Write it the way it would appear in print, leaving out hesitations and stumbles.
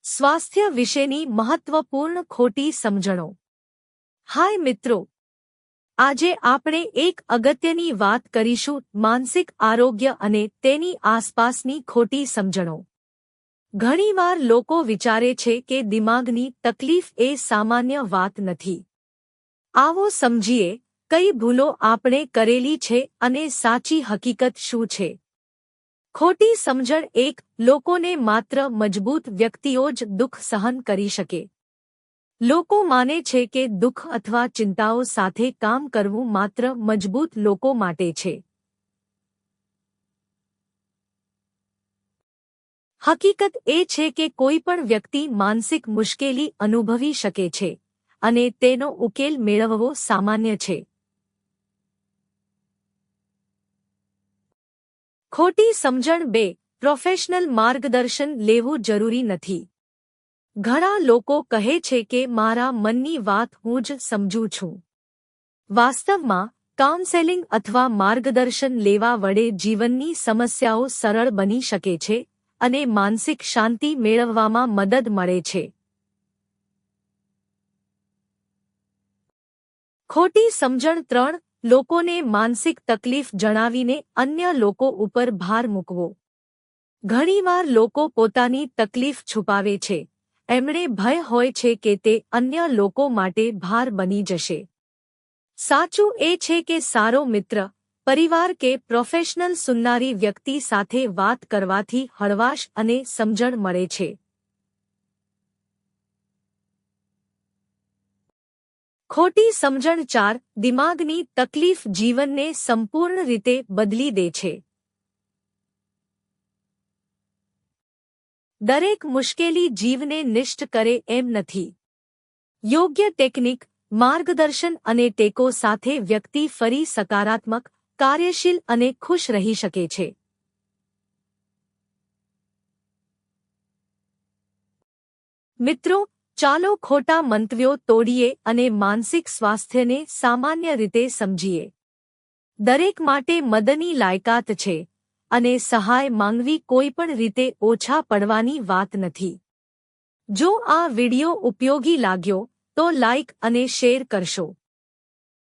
સ્વાસ્થ્ય વિશેની મહત્વપૂર્ણ ખોટી સમજણો। હાય મિત્રો, આજે આપણે એક અગત્યની વાત કરીશું, માનસિક આરોગ્ય અને તેની આસપાસની ખોટી સમજણો। ઘણીવાર લોકો વિચારે છે કે દિમાગની તકલીફ એ સામાન્ય વાત નથી। આવો સમજીએ કઈ ભૂલો આપણે કરેલી છે અને સાચી હકીકત શું છે। ખોટી સમજણ એક, લોકોને માત્ર મજબૂત વ્યક્તિઓ જ દુઃખ સહન કરી શકે। લોકો માને છે કે દુઃખ અથવા ચિંતાઓ સાથે કામ કરવું માત્ર મજબૂત લોકો માટે છે। હકીકત એ છે કે કોઈ પણ વ્યક્તિ માનસિક મુશ્કેલી અનુભવી શકે છે અને તેનો ઉકેલ મેળવવો સામાન્ય છે। ખોટી સમજણ 2, પ્રોફેશનલ માર્ગદર્શન લેવું જરૂરી નથી। ઘણા લોકો કહે છે કે મારા મનની વાત હું જ સમજું છું। વાસ્તવમાં કાઉન્સેલિંગ અથવા માર્ગદર્શન લેવા વડે જીવનની સમસ્યાઓ સરળ બની શકે છે અને માનસિક શાંતિ મેળવવામાં મદદ મળે છે। ખોટી સમજણ 3, લોકોને માનસિક તકલીફ જણાવીને અન્ય લોકો ઉપર ભાર મૂકવો। ઘણીવાર લોકો પોતાની તકલીફ છુપાવે છે। એમણે ભય હોય છે કે તે અન્ય લોકો માટે ભાર બની જશે। સાચું એ છે કે સારો મિત્ર, પરિવાર કે પ્રોફેશનલ સુનનારી વ્યક્તિ સાથે વાત કરવાથી હળવાશ અને સમજણ મળે છે। ખોટી સમજણ 4, દિમાગની તકલીફ જીવનને સંપૂર્ણ રીતે બદલી દે છે। દરેક મુશ્કેલી જીવને નિષ્ઠ કરે એમ નથી। યોગ્ય ટેકનિક, માર્ગદર્શન અને ટેકો સાથે વ્યક્તિ ફરી સકારાત્મક, કાર્યશીલ અને ખુશ રહી શકે છે। મિત્રો, ચાલો ખોટા મંતવ્યો તોડીએ અને માનસિક સ્વાસ્થ્યને સામાન્ય રીતે સમજીએ। દરેક માટે મદદની લાયકાત છે અને સહાય માંગવી કોઈ પણ રીતે ઓછા પડવાની વાત નથી। જો આ વિડિયો ઉપયોગી લાગ્યો તો લાઇક અને શેર કરશો।